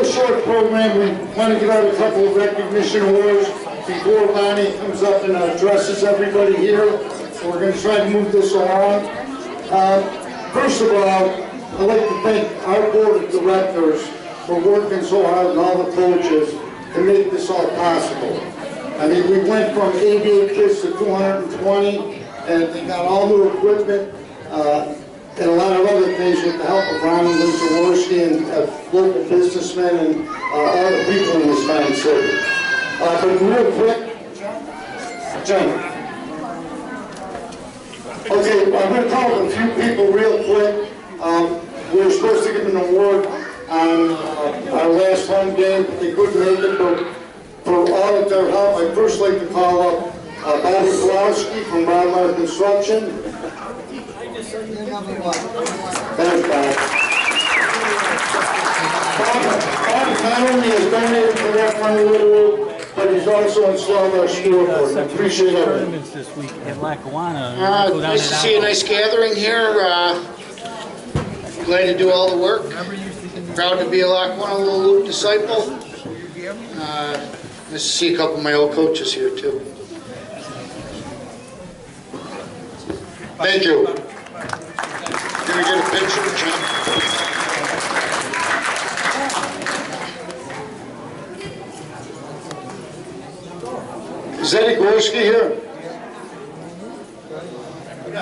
real short program. We want to give out a couple of recognition awards before Bonnie comes up and addresses everybody here. So we're going to try to move this along. First of all, I'd like to thank our board of directors for working so hard and all the coaches to make this all possible. I mean, we went from 88 kids to 220, and they got all new equipment and a lot of other things with the help of Ron and Jaworski and local businessmen and other people in this fine city. But real quick, John. Okay, I'm going to call a few people real quick. We were supposed to give an award on our last home game, but they couldn't make it. But for all of their help, I'd first like to call up Bobby Jaworski from Jaworski Construction. Thanks, Bob. Bob not only has donated to Lackawanna Little, but he's also installed our scoreboard. I appreciate it. This week at Lackawanna. Nice to see a nice gathering here. Glad to do all the work. Proud to be a Lackawanna Little Loop disciple. Nice to see a couple of my old coaches here too. Thank you. Can we get a picture, John? Is Jaworski here?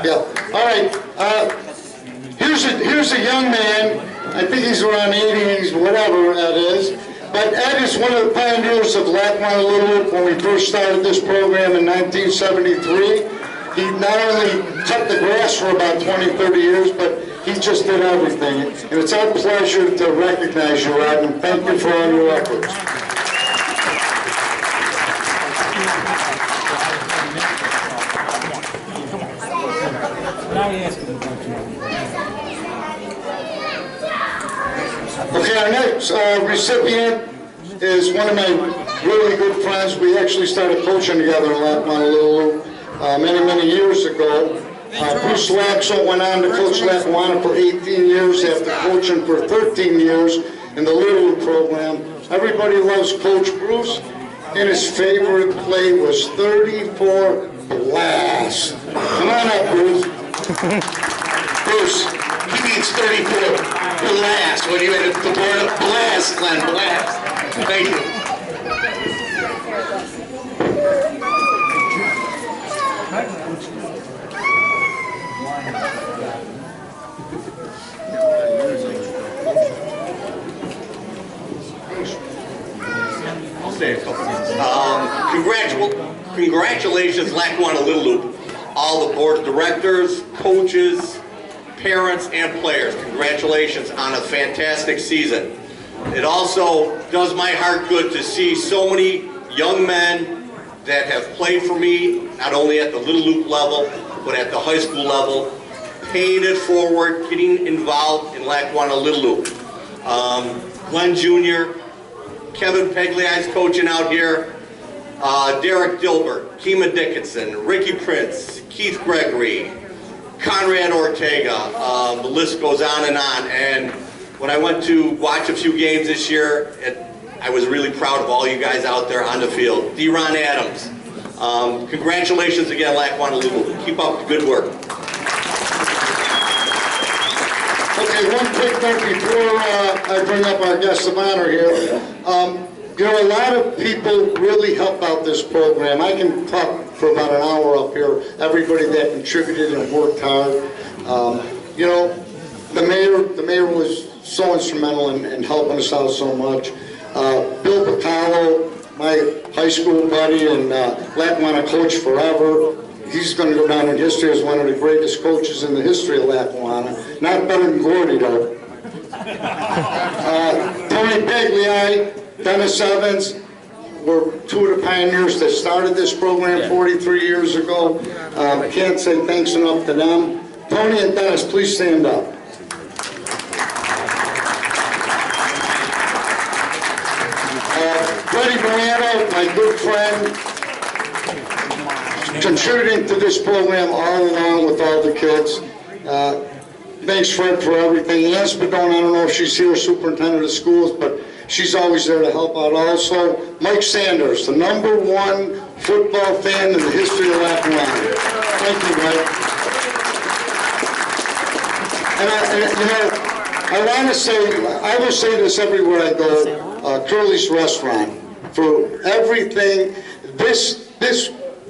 Yeah. All right. Here's a young man. I think he's around 80s, whatever that is. But Ed is one of the pioneers of Lackawanna Little when we first started this program in 1973. He not only cut the grass for about 20, 30 years, but he just did everything. And it's our pleasure to recognize you, Ed, and thank you for all your efforts. Okay, our next recipient is one of my really good friends. We actually started coaching together in Lackawanna Little many years ago. Bruce Laxell went on to coach Lackawanna for 18 years after coaching for 13 years in the Little program. Everybody loves Coach Bruce, and his favorite play was 34 Blast. Come on up, Bruce. Bruce, he means 34 Blast. When you had the word blast, Glenn, blast. Thank you. I'll say a couple things. Congratulations, Lackawanna Little Loop. All the board of directors, coaches, parents, and players. Congratulations on a fantastic season. It also does my heart good to see so many young men that have played for me, not only at the Little Loop level, but at the high school level, paying it forward, getting involved in Lackawanna Little Loop. Glenn Jr., Kevin Pegliai's coaching out here, Derek Dilbert, Kima Dickinson, Ricky Prince, Keith Gregory, Conrad Ortega, the list goes on. And when I went to watch a few games this year, I was really proud of all you guys out there on the field. D-Ron Adams, congratulations again, Lackawanna Little. Keep up the good work. Okay, one quick note before I bring up our guest of honor here. You know, a lot of people really help out this program. I can talk for about an hour up here, everybody that contributed and worked hard. You know, the mayor was so instrumental in helping us out so much. Bill Picallo, my high school buddy and Lackawanna coach forever. He's going to go down in history as one of the greatest coaches in the history of Lackawanna. Not better than Gordy, though. Tony Pegliai, Dennis Evans were two of the pioneers that started this program 43 years ago. I can't say thanks enough to them. Tony and Dennis, please stand up. Freddie Morano, my good friend, contributing to this program all along with all the kids. Thanks, Fred, for everything. Ann Spadone, I don't know if she's here, superintendent of schools, but She's always there to help out also. Mike Sanders, the #1 football fan in the history of Lackawanna. Thank you, Mike. And I want to say, I will say this everywhere I go, Curly's Restaurant, for everything, this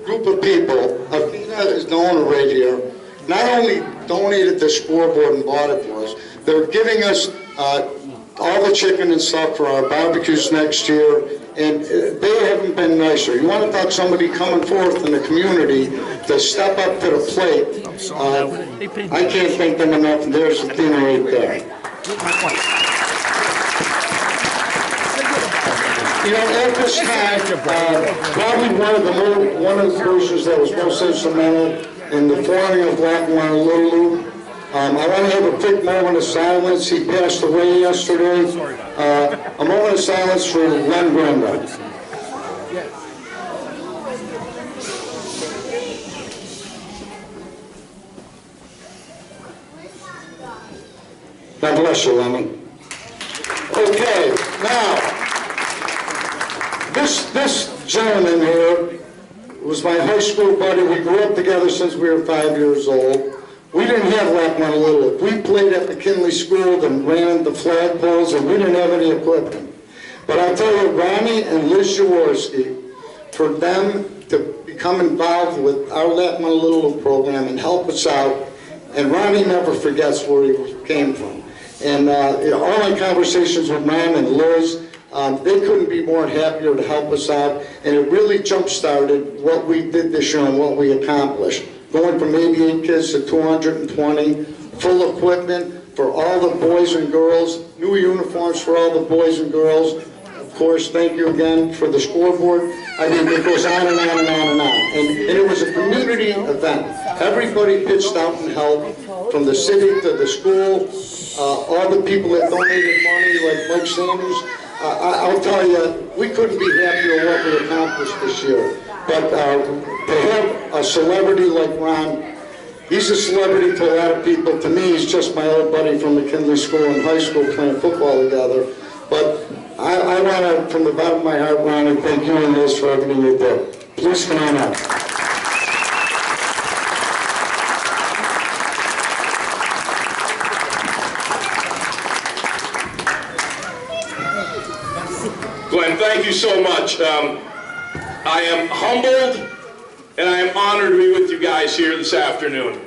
group of people, Athena is the owner right here, not only donated the scoreboard and bought it for us, they're giving us all the chicken and stuff for our barbecues next year, and they haven't been nicer. You want to talk somebody coming forth in the community to step up to the plate, I can't thank them enough, and there's Athena right there. You know, at this time, probably one of the persons that was most instrumental in the forming of Lackawanna Little League. I want to have a quick moment of silence. He passed away yesterday. A moment of silence for Len Brenda. God bless you, Lemon. Okay, now, this gentleman here was my high school buddy. We grew up together since we were 5 years old. We didn't have Lackawanna Little League. We played at McKinley School and ran the flagpoles, and we didn't have any equipment. But I'll tell you, Ronnie and Liz Jaworski, for them to become involved with our Lackawanna Little League program and help us out, and Ronnie never forgets where he came from. And all my conversations with Ron and Liz, they couldn't be more happier to help us out, and it really jump-started what we did this year and what we accomplished. Going from 88 kids to 220, full equipment for all the boys and girls, new uniforms for all the boys and girls. Of course, thank you again for the scoreboard. I mean, it goes on and on and on and on. And it was a community event. Everybody pitched out and helped, from the city to the school, all the people that donated money, like Mike Sanders. I'll tell you, we couldn't be happier with what we accomplished this year. But to have a celebrity like Ron, he's a celebrity to a lot of people. To me, he's just my old buddy from McKinley School and high school playing football together. But I want to, from the bottom of my heart, Ron, and thank you and Liz for everything you did. Please come on up. Glenn, thank you so much. I am humbled and I am honored to be with you guys here this afternoon.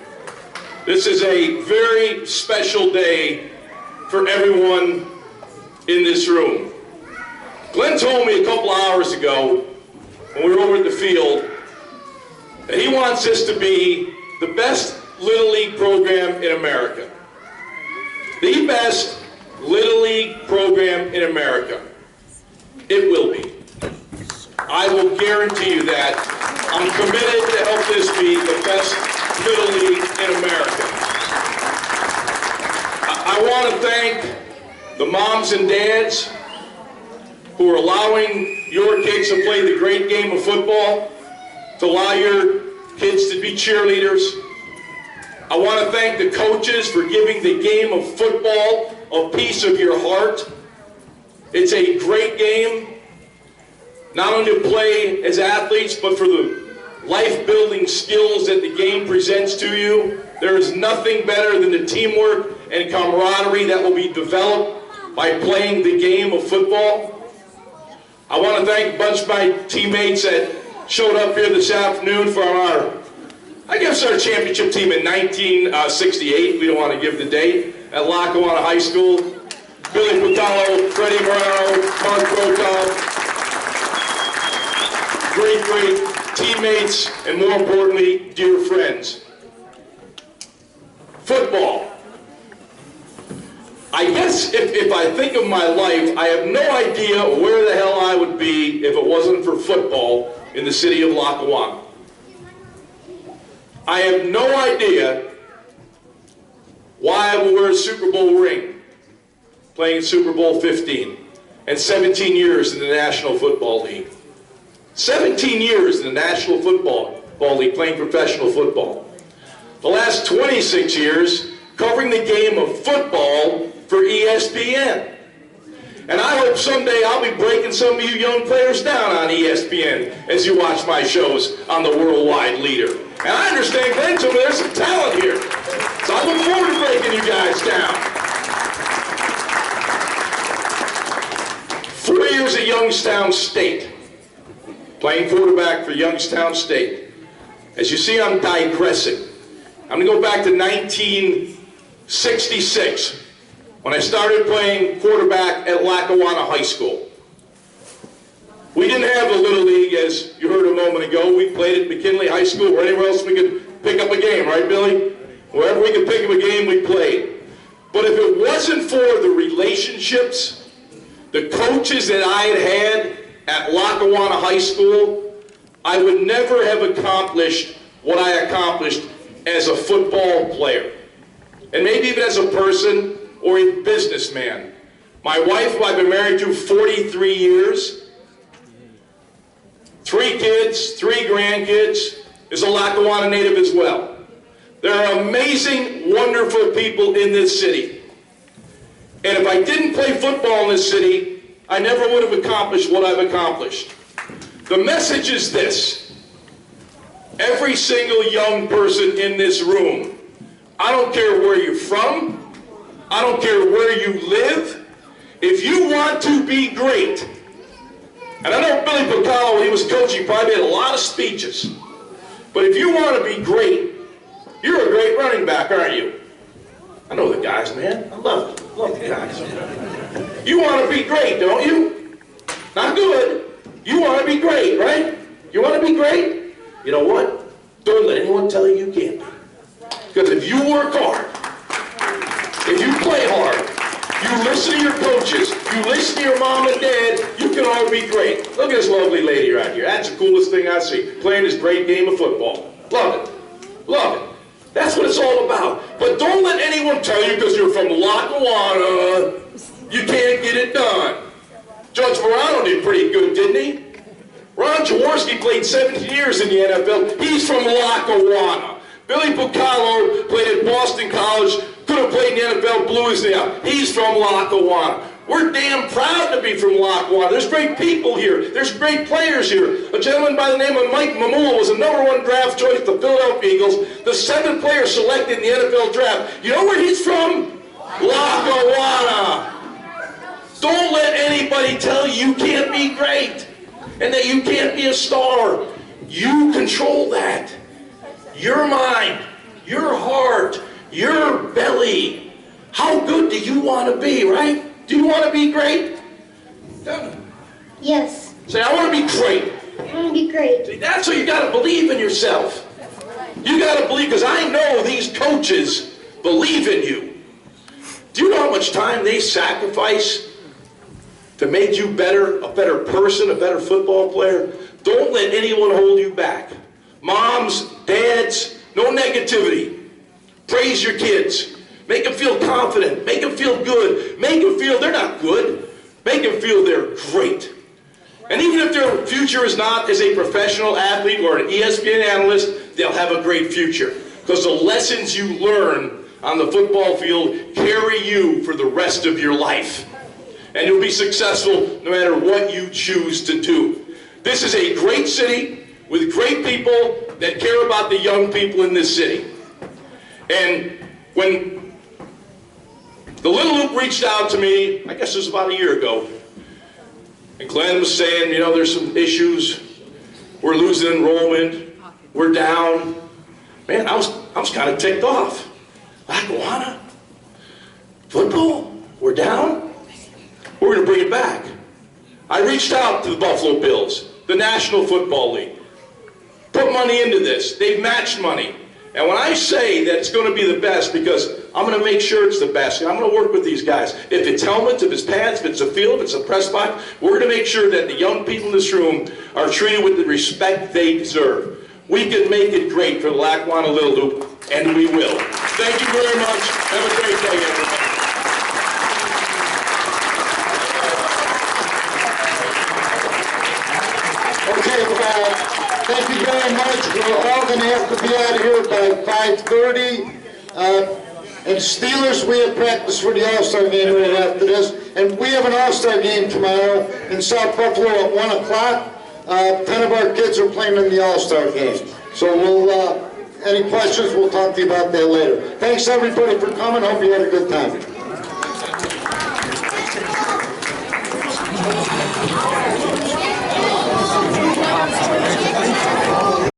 This is a very special day for everyone in this room. Glenn told me a couple hours ago when we were over at the field that he wants this to be the best Little League program in America. The best Little League program in America. It will be. I will guarantee you that. I'm committed to help this be the best Little League in America. I want to thank the moms and dads who are allowing your kids to play the great game of football, to allow your kids to be cheerleaders. I want to thank the coaches for giving the game of football a piece of your heart. It's a great game, not only to play as athletes, but for the life-building skills that the game presents to you. There is nothing better than the teamwork and camaraderie that will be developed by playing the game of football. I want to thank a bunch of my teammates that showed up here this afternoon for our championship team in 1968. We don't want to give the date, at Lackawanna High School. Billy Patello, Freddie Moraro, Mark Brokaw. Great teammates, and more importantly, dear friends. Football. I guess if I think of my life, I have no idea where the hell I would be if it wasn't for football in the city of Lackawanna. I have no idea why I will wear a Super Bowl ring playing in Super Bowl 15 and 17 years in the National Football League. 17 years in the National Football League playing professional football. The last 26 years covering the game of football for ESPN. And I hope someday I'll be breaking some of you young players down on ESPN as you watch my shows on the Worldwide Leader. And I understand, Glenn, told me there's some talent here. So I look forward to breaking you guys down. 4 years at Youngstown State, playing quarterback for Youngstown State. As you see, I'm digressing. I'm going to go back to 1966, when I started playing quarterback at Lackawanna High School. We didn't have the Little League, as you heard a moment ago. We played at McKinley High School or anywhere else we could pick up a game, right, Billy? Wherever we could pick up a game, we played. But if it wasn't for the relationships, the coaches that I had at Lackawanna High School, I would never have accomplished what I accomplished as a football player. And maybe even as a person or a businessman. My wife, who I've been married to 43 years, 3 kids, 3 grandkids, is a Lackawanna native as well. There are amazing, wonderful people in this city. And if I didn't play football in this city, I never would have accomplished what I've accomplished. The message is this. Every single young person in this room, I don't care where you're from, I don't care where you live, if you want to be great, and I know Billy Picallo, when he was coaching, probably had a lot of speeches, but if you want to be great, you're a great running back, aren't you? I know the guys, man. I love the guys. You want to be great, don't you? Not good. You want to be great, right? You want to be great? You know what? Don't let anyone tell you you can't be. Because if you work hard, if you play hard, you listen to your coaches, you listen to your mom and dad, you can all be great. Look at this lovely lady right here. That's the coolest thing I see. Playing this great game of football. Love it. Love it. That's what it's all about. But don't let anyone tell you because you're from Lackawanna, you can't get it done. Judge Verano did pretty good, didn't he? Ron Jaworski played 17 years in the NFL. He's from Lackawanna. Billy Picallo played at Boston College, could have played in the NFL, blew his knee out. He's from Lackawanna. We're damn proud to be from Lackawanna. There's great people here. There's great players here. A gentleman by the name of Mike Mamula was the #1 draft choice of the Philadelphia Eagles, the 7th player selected in the NFL draft. You know where he's from? Lackawanna. Don't let anybody tell you you can't be great and that you can't be a star. You control that. Your mind, your heart, your belly. How good do you want to be, right? Do you want to be great? Yes. Say, I want to be great. I want to be great. See, that's what you got to believe in yourself. You got to believe, because I know these coaches believe in you. Do you know how much time they sacrifice to make you better, a better person, a better football player? Don't let anyone hold you back. Moms, dads, no negativity. Praise your kids. Make them feel confident. Make them feel good. Make them feel they're not good. Make them feel they're great. And even if their future is not as a professional athlete or an ESPN analyst, they'll have a great future. Because the lessons you learn on the football field carry you for the rest of your life. And you'll be successful no matter what you choose to do. This is a great city with great people that care about the young people in this city. And when the Little Loop reached out to me, I guess it was about a year ago, and Glenn was saying, you know, there's some issues. We're losing enrollment. We're down. Man, I was kind of ticked off. Lackawanna? Football? We're down? We're going to bring it back. I reached out to the Buffalo Bills, the National Football League. Put money into this. They've matched money. And when I say that it's going to be the best, because I'm going to make sure it's the best, I'm going to work with these guys. If it's helmets, if it's pads, if it's a field, if it's a press box, we're going to make sure that the young people in this room are treated with the respect they deserve. We can make it great for the Lackawanna Little Loop, and we will. Thank you very much. Have a great day, everybody. Okay, thank you very much. We're all going to have to be out of here by 5:30. And Steelers, we have practice for the All-Star game right after this. And we have an all-star game tomorrow in South Buffalo at 1 o'clock. 10 of our kids are playing in the all-star game. So we'll, any questions, we'll talk to you about that later. Thanks everybody for coming. Hope you had a good time.